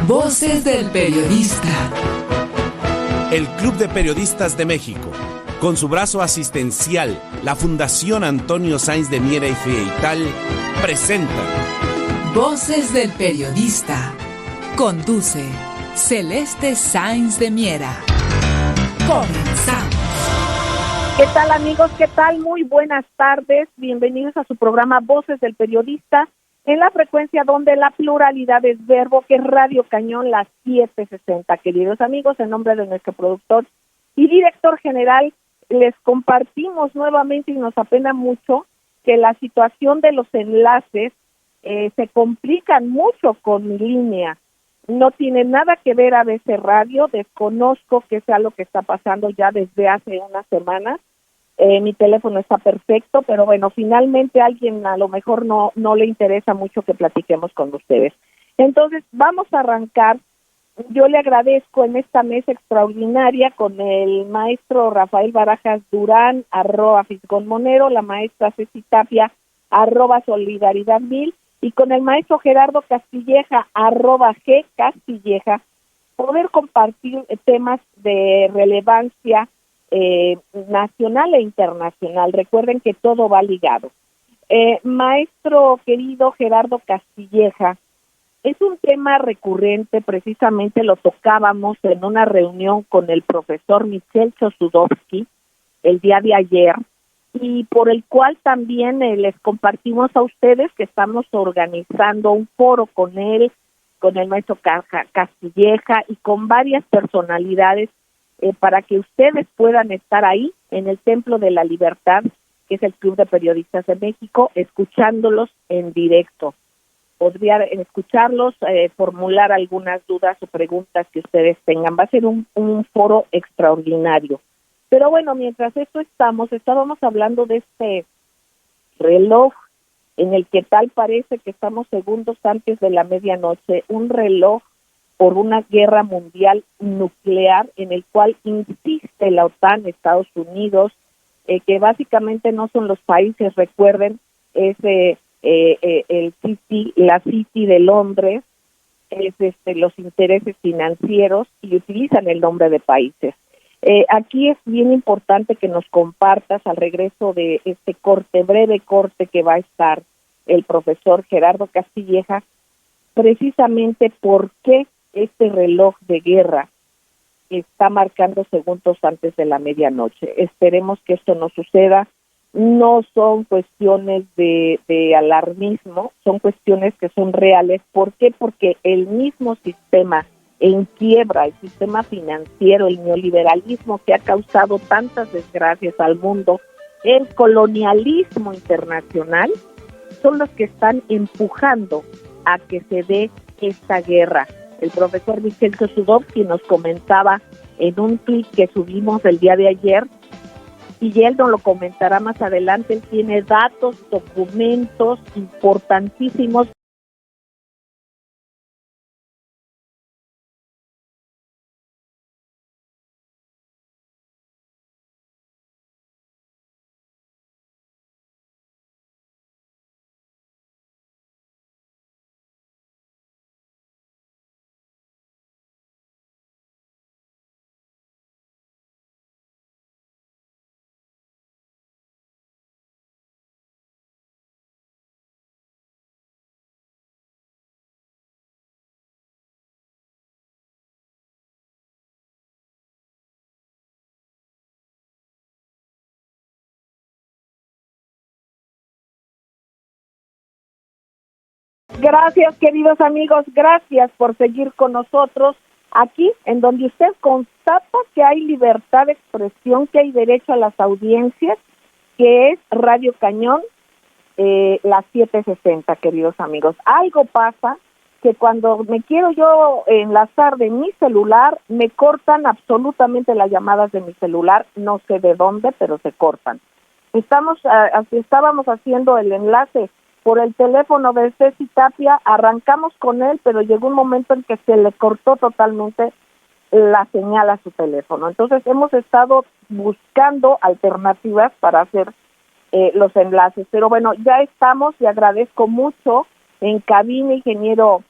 Voces del Periodista. El Club de Periodistas de México, con su brazo asistencial, la Fundación Antonio Sáenz de Miera y Feital, presenta Voces del Periodista. Conduce Celeste Sáenz de Miera. Comenzamos. ¿Qué tal, amigos? ¿Qué tal? Muy buenas tardes. Bienvenidos a su programa Voces del Periodista, en la frecuencia donde la pluralidad es verbo, que es Radio Cañón, las 760. Queridos amigos, en nombre de nuestro productor y director general, les compartimos nuevamente, y nos apena mucho, que la situación de los enlaces se complican mucho con mi línea. No tiene nada que ver ABC Radio, desconozco que sea lo que está pasando ya desde hace unas semanas. Mi teléfono está perfecto, pero bueno, finalmente a alguien a lo mejor no le interesa mucho que platiquemos con ustedes. Entonces, vamos a arrancar. Yo le agradezco en esta mesa extraordinaria con el maestro Rafael Barajas Durán, @Fisgón-Monero, la maestra Ceci Tapia, @Solidaridad1000, y con el maestro Gerardo Castilleja, @G Castilleja, poder compartir temas de relevancia nacional e internacional. Recuerden que todo va ligado. Maestro querido Gerardo Castilleja, es un tema recurrente, precisamente lo tocábamos en una reunión con el profesor Michel Chossudovsky el día de ayer, y por el cual también les compartimos a ustedes que estamos organizando un foro con él, con el maestro Castilleja y con varias personalidades para que ustedes puedan estar ahí en el Templo de la Libertad, que es el Club de Periodistas de México, escuchándolos en directo. Podrían escucharlos, formular algunas dudas o preguntas que ustedes tengan. Va a ser un foro extraordinario. Pero bueno, mientras esto estábamos hablando de este reloj en el que tal parece que estamos segundos antes de la medianoche, un reloj por una guerra mundial nuclear en el cual insiste la OTAN, Estados Unidos, que básicamente no son los países, recuerden, es la City de Londres, es los intereses financieros, y utilizan el nombre de países. Aquí es bien importante que nos compartas al regreso de este breve corte que va a estar el profesor Gerardo Castilleja, precisamente por qué este reloj de guerra está marcando segundos antes de la medianoche. Esperemos que esto no suceda. No son cuestiones de alarmismo, son cuestiones que son reales. ¿Por qué? Porque el mismo sistema en quiebra, el sistema financiero, el neoliberalismo que ha causado tantas desgracias al mundo, el colonialismo internacional, son los que están empujando a que se dé esta guerra. El profesor Michel Chossudovsky nos comentaba en un tweet que subimos el día de ayer, y él nos lo comentará más adelante. Él tiene datos, documentos importantísimos. Gracias, queridos amigos, gracias por seguir con nosotros aquí, en donde usted constata que hay libertad de expresión, que hay derecho a las audiencias, que es Radio Cañón, las 760, queridos amigos. Algo pasa que cuando me quiero yo enlazar de mi celular, me cortan absolutamente las llamadas de mi celular, no sé de dónde, pero se cortan. Estábamos haciendo el enlace por el teléfono de Ceci Tapia, arrancamos con él, pero llegó un momento en que se le cortó totalmente la señal a su teléfono. Entonces hemos estado buscando alternativas para hacer los enlaces, pero bueno, ya estamos, y agradezco mucho en cabina, ingeniero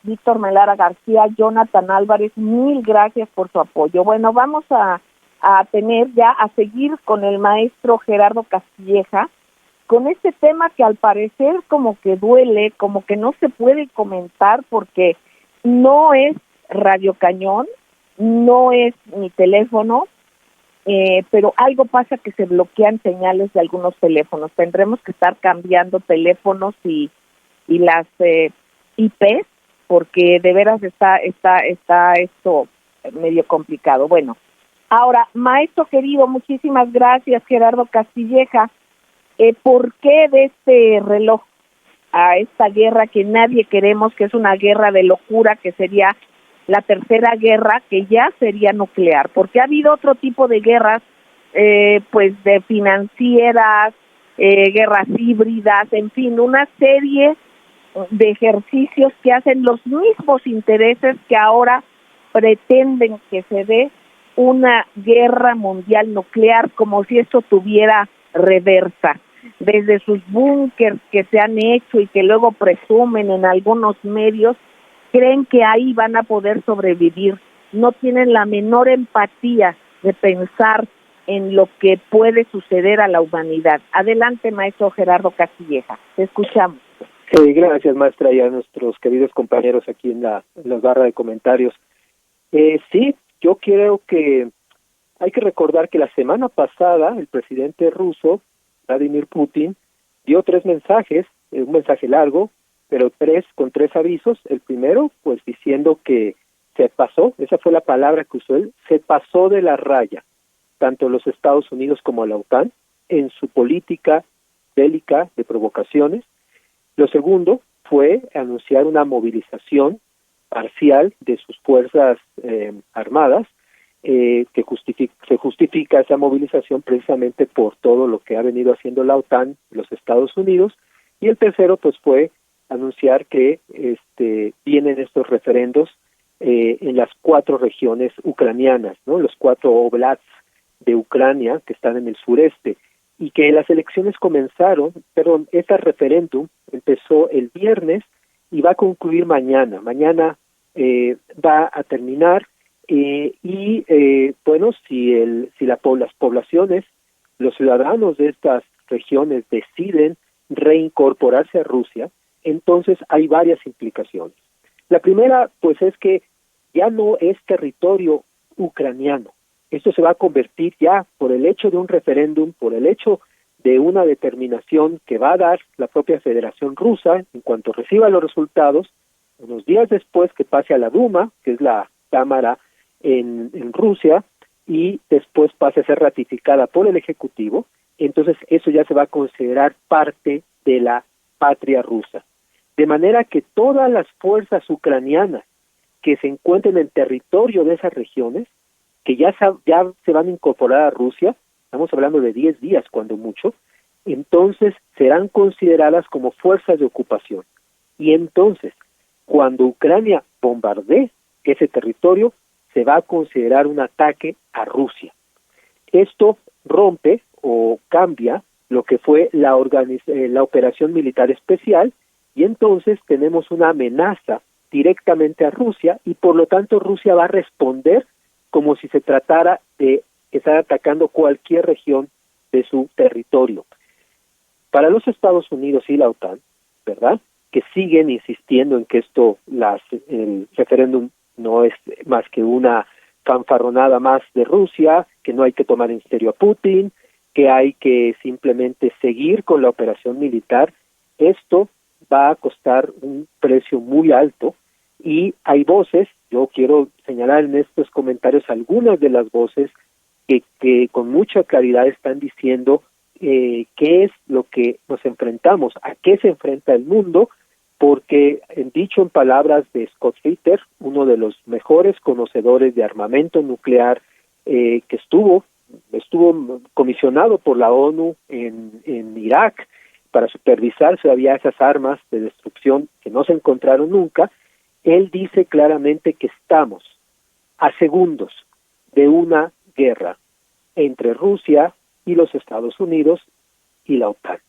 Víctor Melara García, Jonathan Álvarez, mil gracias por su apoyo. Bueno, vamos a seguir con el maestro Gerardo Castilleja, con este tema que al parecer como que duele, como que no se puede comentar porque no es Radio Cañón, no es mi teléfono, pero algo pasa que se bloquean señales de algunos teléfonos. Tendremos que estar cambiando teléfonos y las IPs, porque de veras está esto medio complicado. Bueno, ahora, maestro querido, muchísimas gracias, Gerardo Castilleja. ¿Por qué de este reloj a esta guerra que nadie queremos, que es una guerra de locura, que sería la tercera guerra, que ya sería nuclear? Porque ha habido otro tipo de guerras, pues de financieras, guerras híbridas, en fin, una serie de ejercicios que hacen los mismos intereses que ahora pretenden que se dé una guerra mundial nuclear, como si esto tuviera reversa. Desde sus búnkers que se han hecho y que luego presumen en algunos medios, creen que ahí van a poder sobrevivir. No tienen la menor empatía de pensar en lo que puede suceder a la humanidad. Adelante, maestro Gerardo Castilleja, te escuchamos. Gracias, maestra, y a nuestros queridos compañeros aquí en la barra de comentarios. Sí, yo creo que hay que recordar que la semana pasada el presidente ruso, Vladimir Putin, dio 3 mensajes, un mensaje largo, pero con tres avisos. El primero, pues diciendo que se pasó, esa fue la palabra que usó él, se pasó de la raya, tanto los Estados Unidos como la OTAN, en su política bélica de provocaciones. Lo segundo fue anunciar una movilización parcial de sus fuerzas armadas, que se justifica esa movilización precisamente por todo lo que ha venido haciendo la OTAN, los Estados Unidos. Y el tercero, pues, fue anunciar que vienen estos referendos en las 4 regiones ucranianas, ¿no? Los 4 oblasts de Ucrania que están en el sureste, y que las elecciones este referéndum empezó el viernes y va a concluir mañana. Mañana va a terminar bueno, si las poblaciones, los ciudadanos de estas regiones deciden reincorporarse a Rusia, entonces hay varias implicaciones. La primera, pues, es que ya no es territorio ucraniano. Esto se va a convertir ya, por el hecho de un referéndum, por el hecho de una determinación que va a dar la propia Federación Rusa en cuanto reciba los resultados, unos días después que pase a la Duma, que es la Cámara en Rusia, y después pase a ser ratificada por el Ejecutivo. Entonces eso ya se va a considerar parte de la patria rusa. De manera que todas las fuerzas ucranianas que se encuentren en territorio de esas regiones, que ya se van a incorporar a Rusia, estamos hablando de 10 días cuando mucho, entonces serán consideradas como fuerzas de ocupación. Y entonces, cuando Ucrania bombardee ese territorio, se va a considerar un ataque a Rusia. Esto rompe o cambia lo que fue la operación militar especial, y entonces tenemos una amenaza directamente a Rusia, y por lo tanto Rusia va a responder como si se tratara de estar atacando cualquier región de su territorio. Para los Estados Unidos y la OTAN, ¿verdad?, que siguen insistiendo en que el referéndum no es más que una fanfarronada más de Rusia, que no hay que tomar en serio a Putin, que hay que simplemente seguir con la operación militar, esto va a costar un precio muy alto. Y hay voces, yo quiero señalar en estos comentarios algunas de las voces que con mucha claridad están diciendo qué es lo que nos enfrentamos, a qué se enfrenta el mundo, porque dicho en palabras de Scott Ritter, uno de los mejores conocedores de armamento nuclear, que estuvo comisionado por la ONU en Irak para supervisar si había esas armas de destrucción que no se encontraron nunca. Él dice claramente que estamos a segundos de una guerra entre Rusia y los Estados Unidos y la OTAN.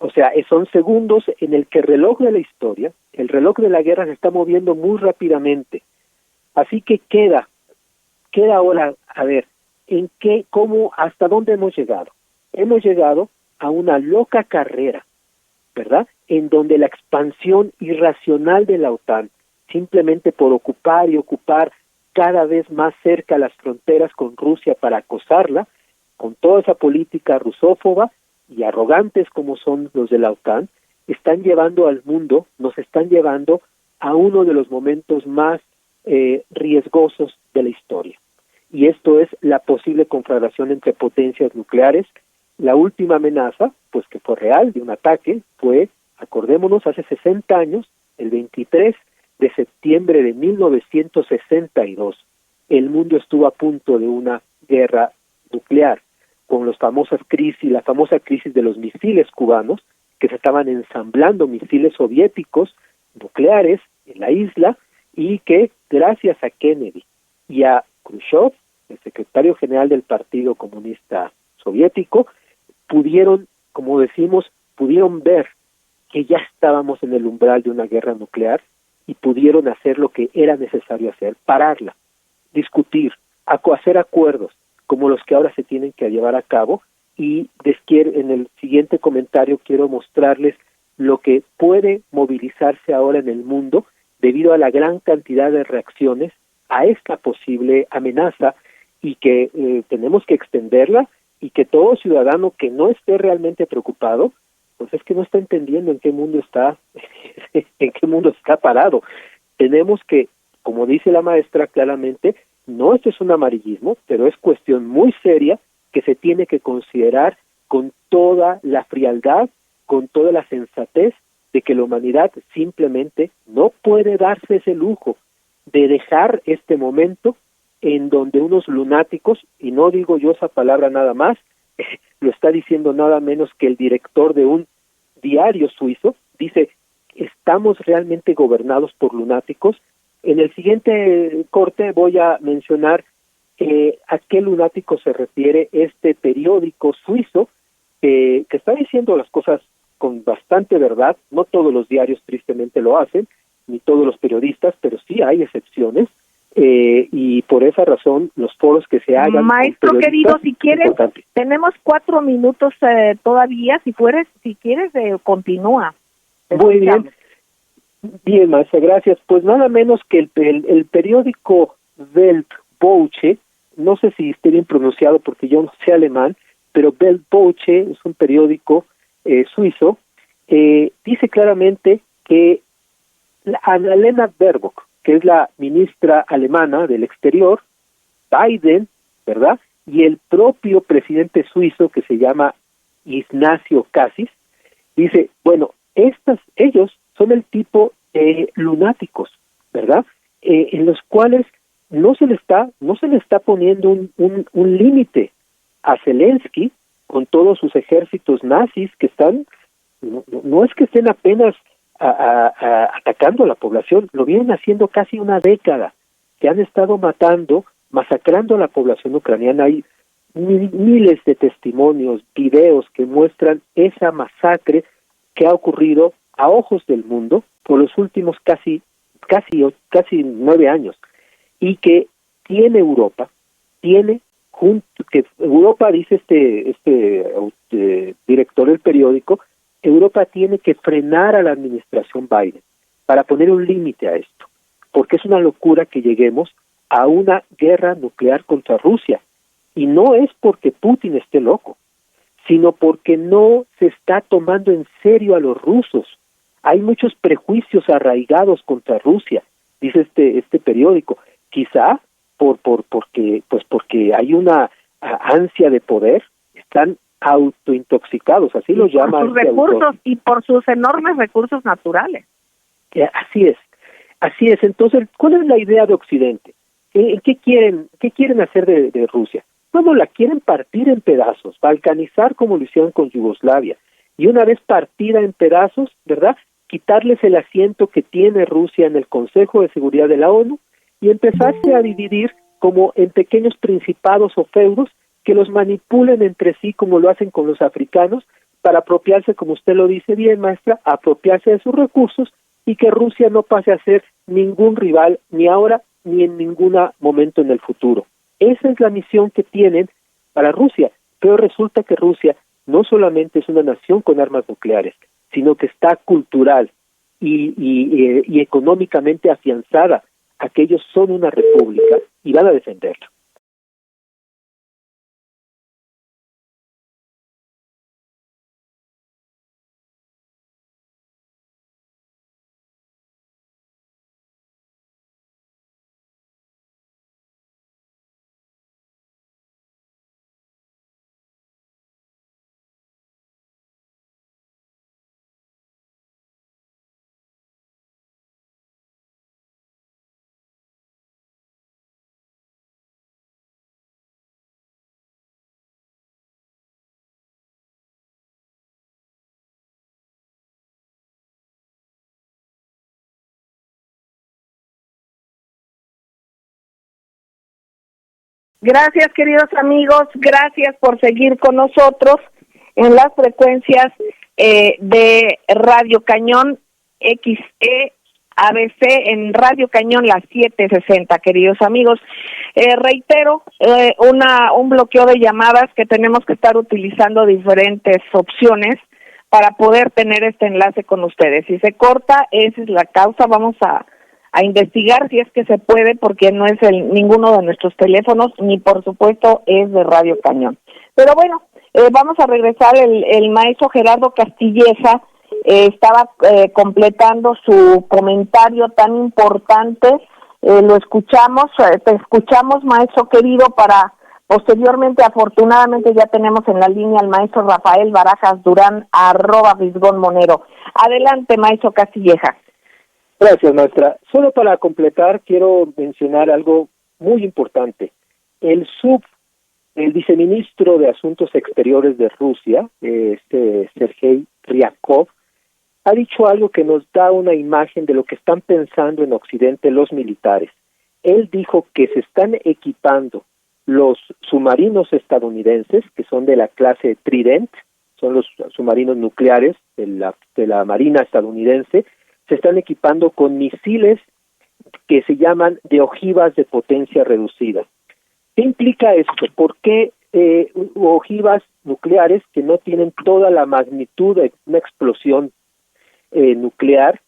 O sea, son segundos en el que el reloj de la historia, el reloj de la guerra se está moviendo muy rápidamente. Así que queda ahora, a ver, hasta dónde hemos llegado. Hemos llegado a una loca carrera, ¿verdad? En donde la expansión irracional de la OTAN, simplemente por ocupar cada vez más cerca las fronteras con Rusia para acosarla, con toda esa política rusófoba y arrogantes como son los de la OTAN, están llevando al mundo, nos están llevando a uno de los momentos más riesgosos de la historia. Y esto es la posible conflagración entre potencias nucleares. La última amenaza, pues que fue real, de un ataque, fue, acordémonos, hace 60 años, el 23 de septiembre de 1962. El mundo estuvo a punto de una guerra nuclear, con la famosa crisis de los misiles cubanos, que se estaban ensamblando misiles soviéticos nucleares en la isla, y que gracias a Kennedy y a Khrushchev, el secretario general del Partido Comunista Soviético, pudieron ver que ya estábamos en el umbral de una guerra nuclear y pudieron hacer lo que era necesario hacer, pararla, discutir, hacer acuerdos como los que ahora se tienen que llevar a cabo. Y en el siguiente comentario quiero mostrarles lo que puede movilizarse ahora en el mundo debido a la gran cantidad de reacciones a esta posible amenaza, y que tenemos que extenderla, y que todo ciudadano que no esté realmente preocupado, pues es que no está entendiendo en qué mundo está parado. Tenemos que, como dice la maestra claramente, no esto es un amarillismo, pero es cuestión muy seria que se tiene que considerar con toda la frialdad, con toda la sensatez, de que la humanidad simplemente no puede darse ese lujo de dejar este momento en donde unos lunáticos, y no digo yo esa palabra nada más, lo está diciendo nada menos que el director de un diario suizo, dice, estamos realmente gobernados por lunáticos. En el siguiente corte voy a mencionar a qué lunático se refiere este periódico suizo, que está diciendo las cosas con bastante verdad. No todos los diarios tristemente lo hacen, ni todos los periodistas, pero sí hay excepciones, y por esa razón los foros que se hagan... Maestro querido, si quieres, tenemos 4 minutos todavía, si quieres, continúa. Muy bien. Bien, maestra, gracias. Pues nada menos que el periódico Weltwoche, no sé si esté bien pronunciado porque yo no sé alemán, pero Weltwoche es un periódico suizo, dice claramente que Annalena Baerbock, que es la ministra alemana del exterior, Biden, ¿verdad?, y el propio presidente suizo, que se llama Ignacio Cassis, dice, bueno, ellos son el tipo de lunáticos, ¿verdad?, en los cuales no se le está poniendo un límite a Zelensky con todos sus ejércitos nazis que están, no es que estén apenas atacando a la población, lo vienen haciendo casi una década, que han estado masacrando a la población ucraniana. Hay miles de testimonios, videos que muestran esa masacre que ha ocurrido a ojos del mundo por los últimos casi 9 años, y que tiene Europa, dice este director del periódico, Europa tiene que frenar a la administración Biden para poner un límite a esto, porque es una locura que lleguemos a una guerra nuclear contra Rusia, y no es porque Putin esté loco, sino porque no se está tomando en serio a los rusos. Hay muchos prejuicios arraigados contra Rusia, dice este periódico, quizá porque hay una ansia de poder, están autointoxicados, así lo llama por sus recursos y por sus enormes recursos naturales. Así es. Entonces, ¿cuál es la idea de Occidente? ¿Qué quieren hacer de Rusia? Bueno, la quieren partir en pedazos, balcanizar como lo hicieron con Yugoslavia, y una vez partida en pedazos, ¿verdad?, quitarles el asiento que tiene Rusia en el Consejo de Seguridad de la ONU y empezarse a dividir como en pequeños principados o feudos que los manipulen entre sí como lo hacen con los africanos, para apropiarse, como usted lo dice bien, maestra, apropiarse de sus recursos y que Rusia no pase a ser ningún rival ni ahora ni en ningún momento en el futuro. Esa es la misión que tienen para Rusia, pero resulta que Rusia no solamente es una nación con armas nucleares, sino que está cultural y económicamente afianzada a que ellos son una república y van a defenderla. Gracias, queridos amigos, gracias por seguir con nosotros en las frecuencias de Radio Cañón XE ABC en Radio Cañón las 760, queridos amigos. Reitero, un bloqueo de llamadas que tenemos que estar utilizando diferentes opciones para poder tener este enlace con ustedes. Si se corta, esa es la causa. Vamos a investigar si es que se puede, porque no es ninguno de nuestros teléfonos, ni por supuesto es de Radio Cañón. Pero bueno, vamos a regresar. El maestro Gerardo Castilleja estaba completando su comentario tan importante. Lo escuchamos, te escuchamos, maestro querido, para posteriormente, afortunadamente, ya tenemos en la línea al maestro Rafael Barajas Durán, @Fisgón-Monero. Adelante, maestro Castilleja. Gracias, maestra. Solo para completar, quiero mencionar algo muy importante. El viceministro de Asuntos Exteriores de Rusia, Sergei Ryabkov, ha dicho algo que nos da una imagen de lo que están pensando en Occidente los militares. Él dijo que se están equipando los submarinos estadounidenses, que son de la clase Trident, son los submarinos nucleares de la Marina estadounidense, se están equipando con misiles que se llaman de ojivas de potencia reducida. ¿Qué implica esto? ¿Por qué ojivas nucleares que no tienen toda la magnitud de una explosión nuclear?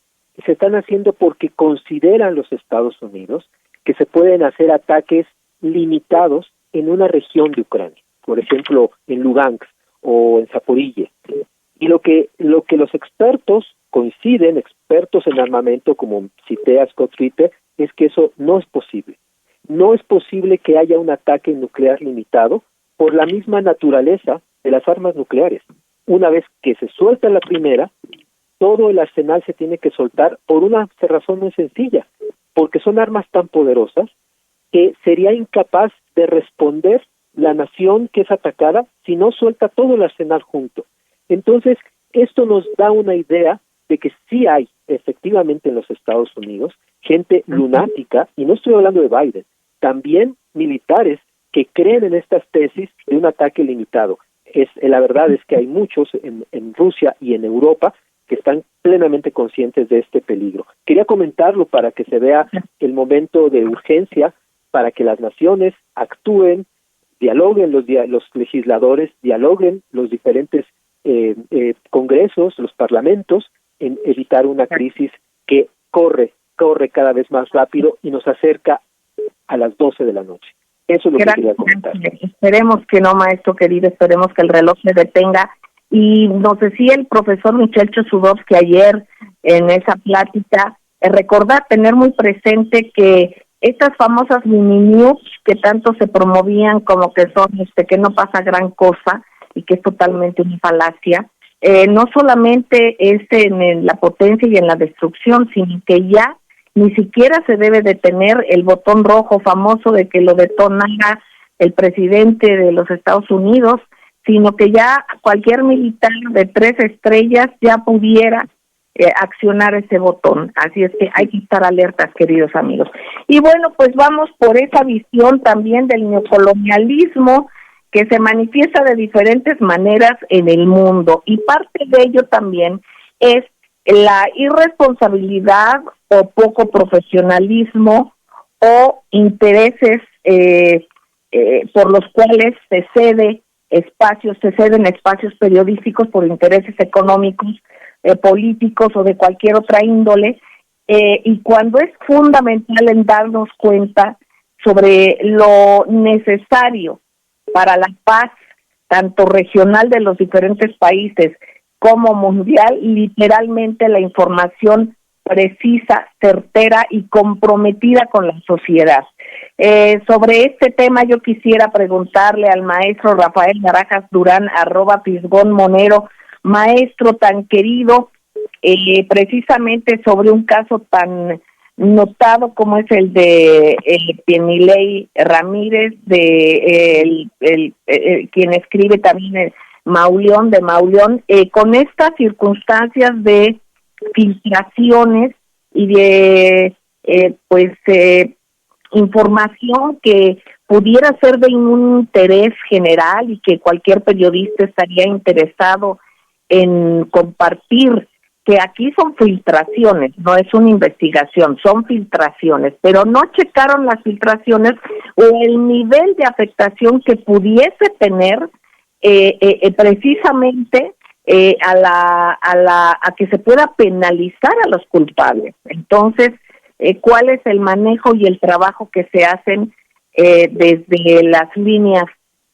Se están haciendo porque consideran los Estados Unidos que se pueden hacer ataques limitados en una región de Ucrania, por ejemplo, en Lugansk o en Zaporilla. Y lo que los expertos coinciden, expertos en armamento, como cité a Scott Ritter, es que eso no es posible. No es posible que haya un ataque nuclear limitado por la misma naturaleza de las armas nucleares. Una vez que se suelta la primera, todo el arsenal se tiene que soltar por una razón muy sencilla, porque son armas tan poderosas que sería incapaz de responder la nación que es atacada si no suelta todo el arsenal junto. Entonces, esto nos da una idea de que sí hay efectivamente en los Estados Unidos gente lunática, y no estoy hablando de Biden, también militares que creen en estas tesis de un ataque limitado. La verdad es que hay muchos en Rusia y en Europa que están plenamente conscientes de este peligro. Quería comentarlo para que se vea el momento de urgencia, para que las naciones actúen, dialoguen los legisladores, dialoguen los diferentes congresos, los parlamentos, en evitar una crisis que corre cada vez más rápido y nos acerca a las 12 de la noche. Eso es lo que quería comentar. Esperemos que no, maestro querido, esperemos que el reloj se detenga. Y nos decía el profesor Michel Chossudovsky ayer en esa plática, recordar, tener muy presente que estas famosas mini news que tanto se promovían como que son que no pasa gran cosa y que es totalmente una falacia, no solamente es en la potencia y en la destrucción, sino que ya ni siquiera se debe de tener el botón rojo famoso de que lo detonara el presidente de los Estados Unidos, sino que ya cualquier militar de 3 estrellas ya pudiera accionar ese botón. Así es que hay que estar alertas, queridos amigos. Y bueno, pues vamos por esa visión también del neocolonialismo que se manifiesta de diferentes maneras en el mundo, y parte de ello también es la irresponsabilidad o poco profesionalismo o intereses por los cuales se ceden espacios periodísticos por intereses económicos, políticos o de cualquier otra índole, y cuando es fundamental en darnos cuenta sobre lo necesario para la paz, tanto regional de los diferentes países como mundial, literalmente la información precisa, certera y comprometida con la sociedad. Sobre este tema yo quisiera preguntarle al maestro Rafael Barajas Durán, @Pisgón-Monero, maestro tan querido, precisamente sobre un caso tan notado como es el de Penilei Ramírez, de quien escribe también Mauleón, con estas circunstancias de filtraciones y de información que pudiera ser de un interés general y que cualquier periodista estaría interesado en compartir, que aquí son filtraciones, no es una investigación, son filtraciones, pero no checaron las filtraciones o el nivel de afectación que pudiese tener precisamente a que se pueda penalizar a los culpables. Entonces, ¿cuál es el manejo y el trabajo que se hacen desde las líneas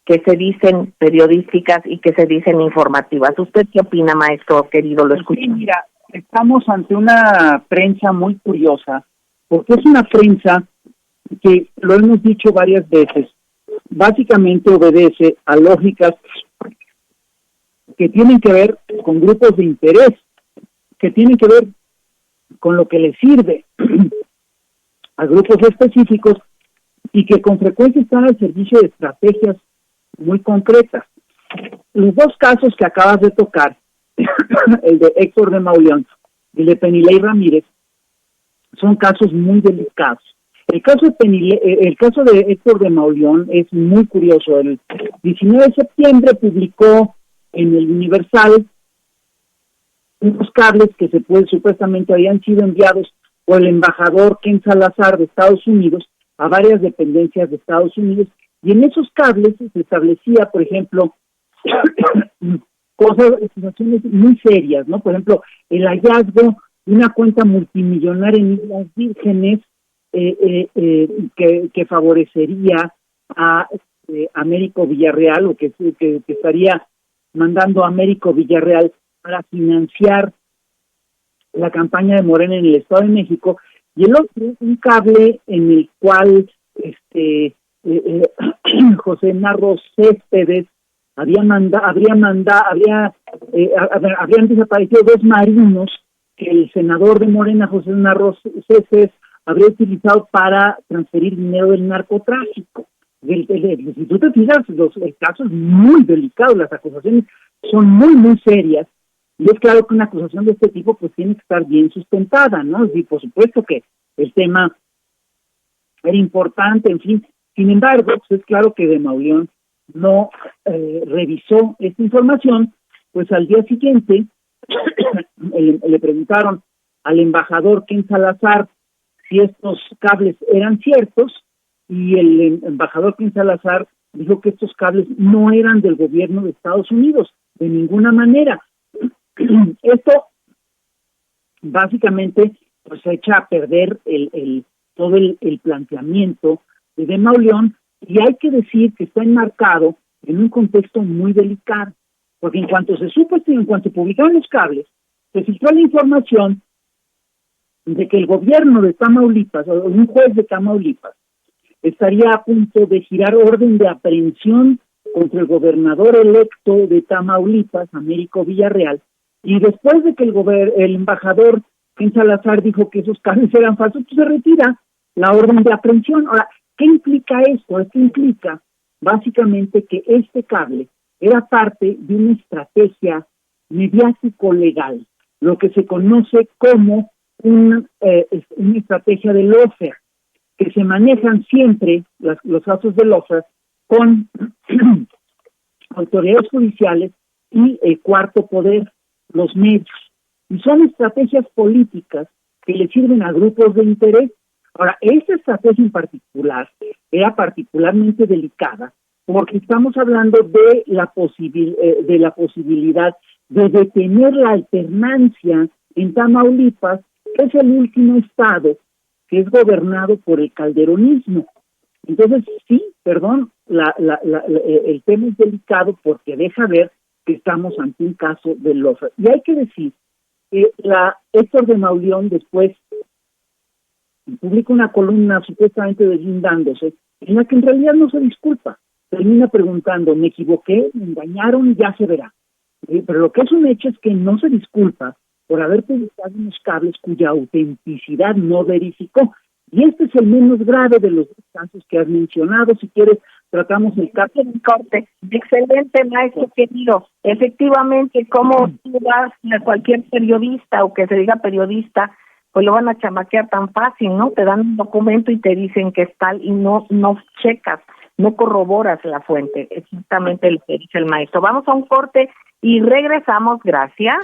que se dicen periodísticas y que se dicen informativas? ¿Usted qué opina, maestro querido? Lo escucho. Sí, mira, estamos ante una prensa muy curiosa, porque es una prensa que, lo hemos dicho varias veces, básicamente obedece a lógicas que tienen que ver con grupos de interés, que tienen que ver con lo que les sirve a grupos específicos y que con frecuencia están al servicio de estrategias muy concretas. Los dos casos que acabas de tocar, el de Héctor de Mauleón y el de Penilei Ramírez, son casos muy delicados. El caso de Héctor de Mauleón es muy curioso. El 19 de septiembre publicó en el Universal unos cables que supuestamente habían sido enviados por el embajador Ken Salazar de Estados Unidos a varias dependencias de Estados Unidos, y en esos cables se establecía, por ejemplo, situaciones muy serias, ¿no? Por ejemplo, el hallazgo de una cuenta multimillonaria en Islas Vírgenes que favorecería a Américo Villarreal, o que estaría mandando a Américo Villarreal para financiar la campaña de Morena en el Estado de México, y el otro, un cable en el cual José Narro Céspedes habrían desaparecido dos marinos que el senador de Morena, José Narro Céspedes, habría utilizado para transferir dinero del narcotráfico. Si tú te fijas, el caso es muy delicado, las acusaciones son muy, muy serias, y es claro que una acusación de este tipo pues tiene que estar bien sustentada, ¿no? Y por supuesto que el tema era importante, en fin. Sin embargo, pues es claro que de Mauleón no revisó esta información, pues al día siguiente le preguntaron al embajador Ken Salazar si estos cables eran ciertos, y el embajador Ken Salazar dijo que estos cables no eran del gobierno de Estados Unidos, de ninguna manera. Esto básicamente pues echa a perder todo el planteamiento de Mauleón, y hay que decir que está enmarcado en un contexto muy delicado, porque en cuanto se supo, en cuanto publicaron los cables, se filtró la información de que el gobierno de Tamaulipas, o un juez de Tamaulipas, estaría a punto de girar orden de aprehensión contra el gobernador electo de Tamaulipas, Américo Villarreal, y después de que el embajador Ken Salazar dijo que esos cables eran falsos, pues se retira la orden de aprehensión. Ahora, ¿qué implica esto? Esto implica básicamente que este cable era parte de una estrategia mediático-legal, lo que se conoce como una estrategia de lawfare, que se manejan siempre los casos de lawfare con autoridades judiciales y el cuarto poder, los medios. Y son estrategias políticas que le sirven a grupos de interés. Ahora, esta estrategia en particular era particularmente delicada porque estamos hablando de la posibilidad de detener la alternancia en Tamaulipas, que es el último estado que es gobernado por el calderonismo. Entonces, sí, perdón, el tema es delicado porque deja ver que estamos ante un caso de lofa. Y hay que decir que Héctor de Mauleón después publica una columna supuestamente deslindándose, en la que en realidad no se disculpa. Termina preguntando, me equivoqué, me engañaron, ya se verá. Pero lo que es un hecho es que no se disculpa por haber publicado unos cables cuya autenticidad no verificó. Y este es el menos grave de los casos que has mencionado. Si quieres, tratamos el caso en corte. Excelente, maestro querido. Efectivamente, como tú vas a cualquier periodista o que se diga periodista, pues lo van a chamaquear tan fácil, ¿no? Te dan un documento y te dicen que es tal y no checas, no corroboras la fuente. Es justamente lo que dice el maestro. Vamos a un corte y regresamos. Gracias.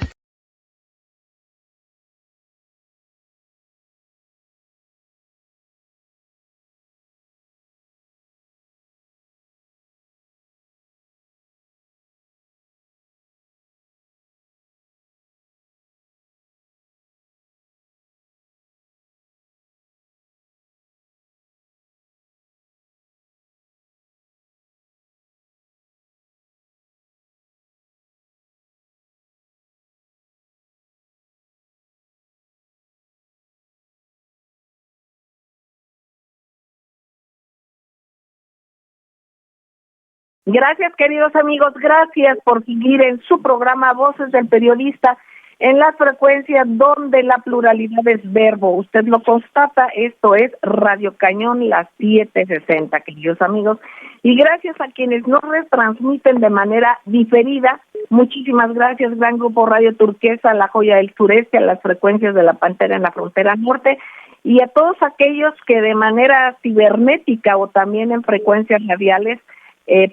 Gracias, queridos amigos, gracias por seguir en su programa Voces del Periodista en las frecuencias donde la pluralidad es verbo. Usted lo constata, esto es Radio Cañón, las 7:60, queridos amigos. Y gracias a quienes nos retransmiten de manera diferida. Muchísimas gracias, Gran Grupo Radio Turquesa, La Joya del Sureste, a las frecuencias de La Pantera en la frontera norte, y a todos aquellos que de manera cibernética o también en frecuencias radiales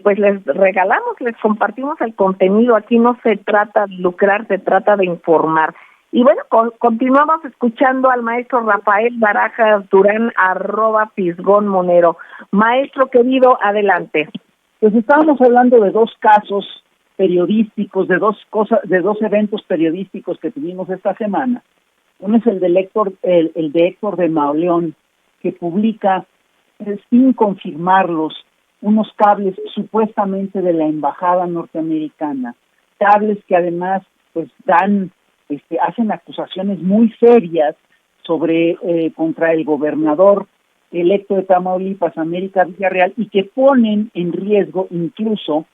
pues les regalamos, les compartimos el contenido. Aquí no se trata de lucrar, se trata de informar. Y bueno, continuamos escuchando al maestro Rafael Barajas Durán, @Fisgón Monero. Maestro querido, adelante. Pues estábamos hablando de dos casos periodísticos, de dos eventos periodísticos que tuvimos esta semana. Uno es el de Héctor de Mauleón, que publica, sin confirmarlos, unos cables supuestamente de la embajada norteamericana, cables que además pues hacen acusaciones muy serias contra el gobernador electo de Tamaulipas, América Villarreal, y que pusieron en riesgo incluso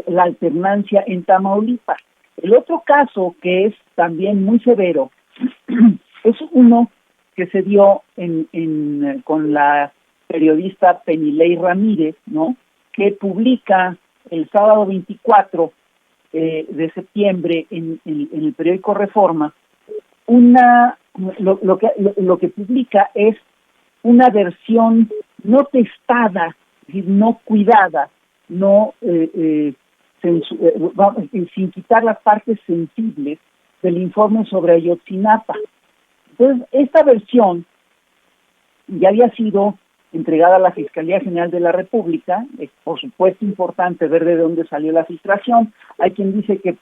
la alternancia en Tamaulipas. El otro caso, que es también muy severo, es uno que se dio con la periodista Penilei Ramírez, ¿no?, que publica el sábado 24 de septiembre en el periódico Reforma lo que publica es una versión no testada, es decir, no cuidada, sin quitar las partes sensibles del informe sobre Ayotzinapa. Entonces, esta versión ya había sido entregada a la Fiscalía General de la República. Es, por supuesto, importante ver de dónde salió la filtración. Hay quien dice que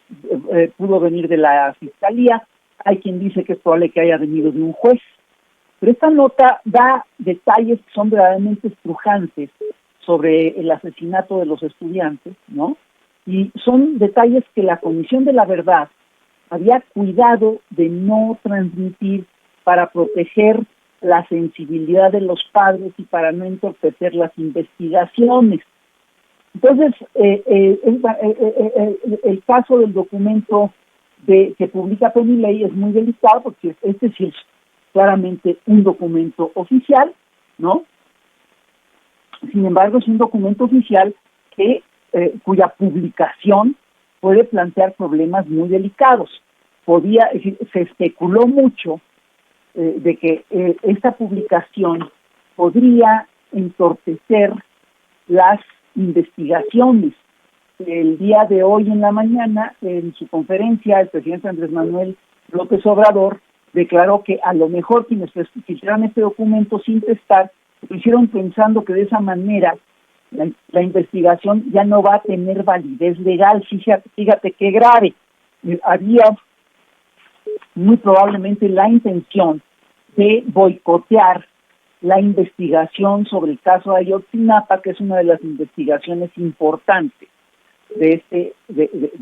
pudo venir de la Fiscalía, hay quien dice que es probable que haya venido de un juez. Pero esta nota da detalles que son verdaderamente estrujantes sobre el asesinato de los estudiantes, ¿no? Y son detalles que la Comisión de la Verdad había cuidado de no transmitir para proteger la sensibilidad de los padres y para no entorpecer las investigaciones. Entonces, el caso del documento que publica Penilei es muy delicado, porque este sí es claramente un documento oficial, ¿no? Sin embargo, es un documento oficial cuya publicación puede plantear problemas muy delicados. Se especuló mucho de que esta publicación podría entorpecer las investigaciones. El día de hoy en la mañana, en su conferencia, el presidente Andrés Manuel López Obrador declaró que a lo mejor quienes filtraron este documento sin testar lo hicieron pensando que de esa manera la investigación ya no va a tener validez legal. Fíjate qué grave. Había muy probablemente la intención de boicotear la investigación sobre el caso de Ayotzinapa, que es una de las investigaciones importantes de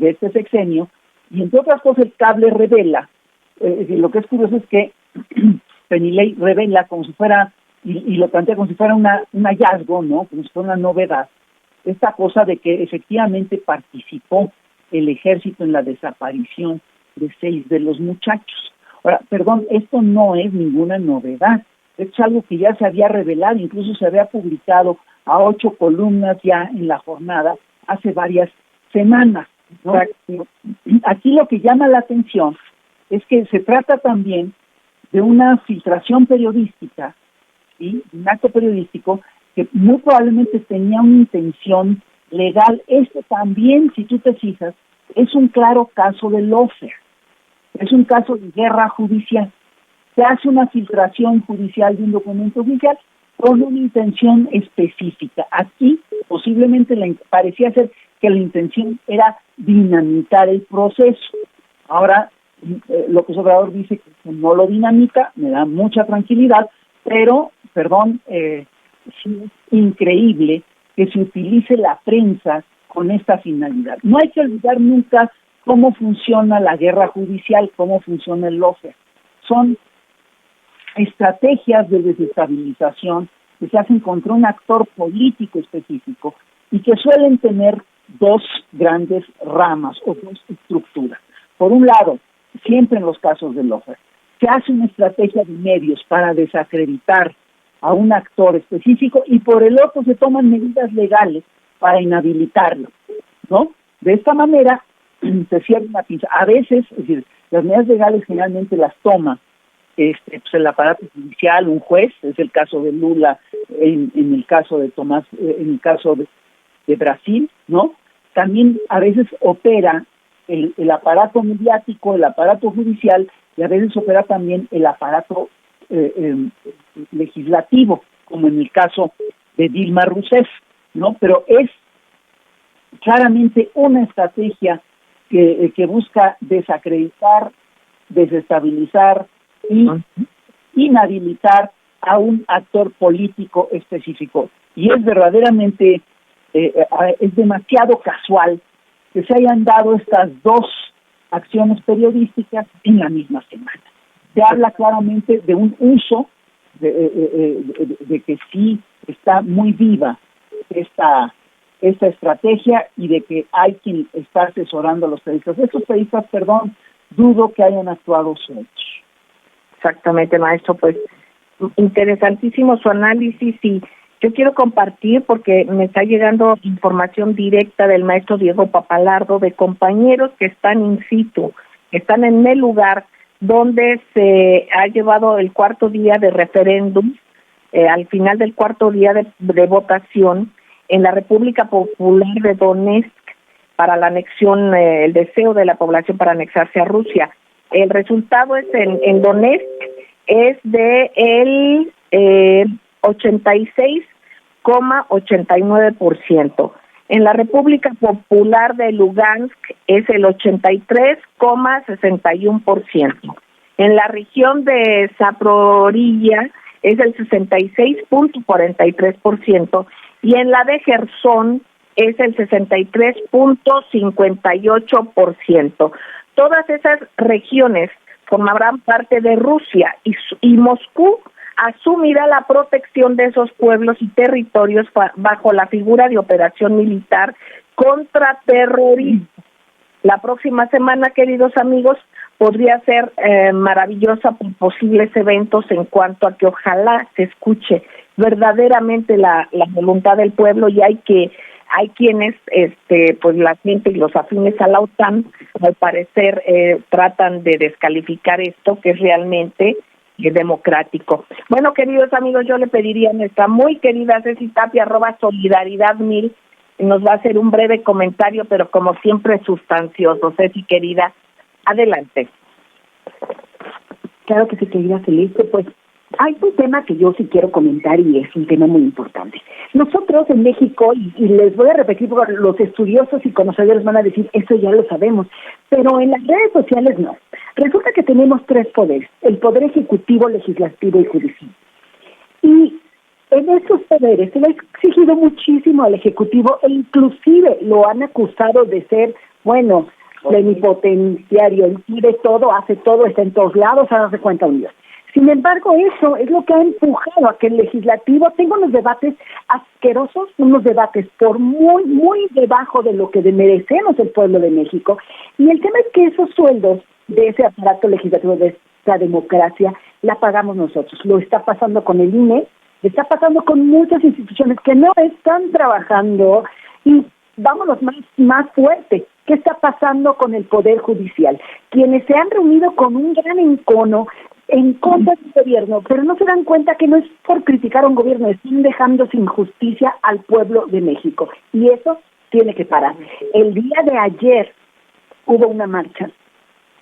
este sexenio, y entre otras cosas el cable revela, lo que es curioso es que Penilei revela como si fuera, y lo plantea como si fuera un hallazgo, ¿no? Como si fuera una novedad, esta cosa de que efectivamente participó el ejército en la desaparición de 6 de los muchachos. Ahora, perdón, esto no es ninguna novedad, es algo que ya se había revelado, incluso se había publicado a 8 columnas ya en La Jornada hace varias semanas, ¿no? Aquí lo que llama la atención es que se trata también de una filtración periodística, ¿sí? Un acto periodístico que muy probablemente tenía una intención legal. Este también, si tú te fijas, es un claro caso de lawfare, es un caso de guerra judicial. Se hace una filtración judicial de un documento oficial con una intención específica. Aquí posiblemente parecía ser que la intención era dinamitar el proceso. Ahora, López Obrador dice que no lo dinamita, me da mucha tranquilidad, pero, sí es increíble que se utilice la prensa con esta finalidad. No hay que olvidar nunca cómo funciona la guerra judicial, cómo funciona el lawfare. Son estrategias de desestabilización que se hacen contra un actor político específico y que suelen tener 2 grandes ramas o 2 estructuras. Por un lado, siempre en los casos del lawfare, se hace una estrategia de medios para desacreditar a un actor específico y por el otro se toman medidas legales para inhabilitarlo, ¿no? De esta manera se cierra una pinza. A veces, es decir, las medidas legales generalmente las toma pues el aparato judicial, un juez, es el caso de Lula, en el caso de Tomás, en el caso de Brasil, ¿no? También a veces opera el aparato mediático, el aparato judicial, y a veces opera también el aparato legislativo, como en el caso de Dilma Rousseff, ¿no? Pero es claramente una estrategia que busca desacreditar, desestabilizar y inhabilitar a un actor político específico. Y es verdaderamente, es demasiado casual que se hayan dado estas 2 acciones periodísticas en la misma semana. Se habla claramente de un uso, de que sí está muy viva esta estrategia y de que hay quien está asesorando a los periodistas. Estos periodistas, dudo que hayan actuado solos. Exactamente, maestro, pues interesantísimo su análisis y yo quiero compartir porque me está llegando información directa del maestro Diego Papalardo de compañeros que están in situ, que están en el lugar donde se ha llevado el 4º día de referéndum, al final del 4º día de votación en la República Popular de Donetsk para la anexión, el deseo de la población para anexarse a Rusia. El resultado es en Donetsk es de el 86,89%. En la República Popular de Lugansk es el 83,61%. En la región de Zaporilla es el 66,43%. Y en la de Jersón es el 63,58%. Todas esas regiones formarán parte de Rusia y Moscú asumirá la protección de esos pueblos y territorios bajo la figura de operación militar contra terrorismo. La próxima semana, queridos amigos, podría ser maravillosa por posibles eventos en cuanto a que ojalá se escuche verdaderamente la voluntad del pueblo y hay quienes, pues la gente y los afines a la OTAN, al parecer tratan de descalificar esto, que es realmente democrático. Bueno, queridos amigos, yo le pediría a nuestra muy querida Ceci Tapia, @solidaridad1000, nos va a hacer un breve comentario, pero como siempre sustancioso. Ceci, querida, adelante. Claro que sí, querida Celeste, pues hay un tema que yo sí quiero comentar y es un tema muy importante. Nosotros en México, y les voy a repetir porque los estudiosos y conocedores van a decir, eso ya lo sabemos, pero en las redes sociales no. Resulta que tenemos 3 poderes, el poder ejecutivo, legislativo y judicial. Y en estos poderes se le ha exigido muchísimo al ejecutivo e inclusive lo han acusado de ser, bueno, plenipotenciario, él quiere todo, hace todo, está en todos lados, hágase cuenta un Dios. Sin embargo, eso es lo que ha empujado a que el legislativo tenga unos debates asquerosos, unos debates por muy debajo de lo que merecemos el pueblo de México. Y el tema es que esos sueldos de ese aparato legislativo, de esta democracia, la pagamos nosotros. Lo está pasando con el INE, está pasando con muchas instituciones que no están trabajando y vámonos más fuerte. ¿Qué está pasando con el Poder Judicial? Quienes se han reunido con un gran encono en contra del gobierno, pero no se dan cuenta que no es por criticar a un gobierno, están dejando sin justicia al pueblo de México. Y eso tiene que parar. El día de ayer hubo una marcha.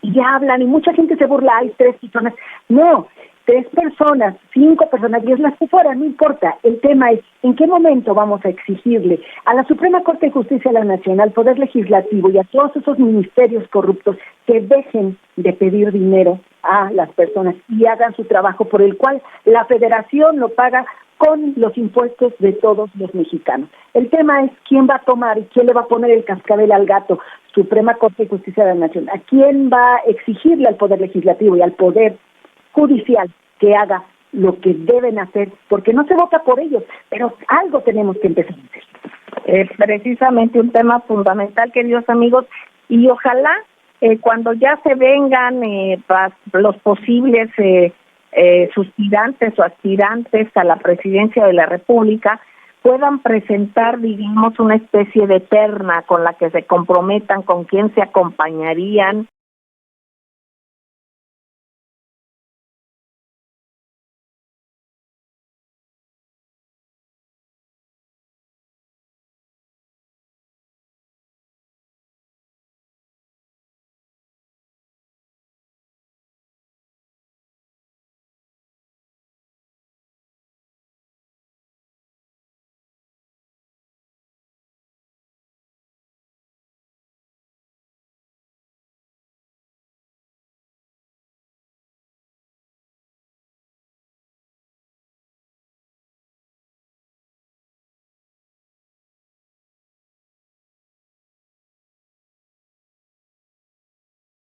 Y ya hablan, y mucha gente se burla, hay 3 personas. No, 3 personas, 5 personas, 10 las que fueran, no importa. El tema es, ¿en qué momento vamos a exigirle a la Suprema Corte de Justicia de la Nación, al Poder Legislativo y a todos esos ministerios corruptos que dejen de pedir dinero a las personas y hagan su trabajo por el cual la Federación lo paga con los impuestos de todos los mexicanos? El tema es quién va a tomar y quién le va a poner el cascabel al gato. Suprema Corte de Justicia de la Nación. ¿A quién va a exigirle al Poder Legislativo y al Poder Judicial que haga lo que deben hacer? Porque no se vota por ellos, pero algo tenemos que empezar a hacer. Precisamente un tema fundamental, queridos amigos, y ojalá cuando ya se vengan los posibles suspirantes o aspirantes a la presidencia de la República puedan presentar, digamos, una especie de terna con la que se comprometan, con quién se acompañarían,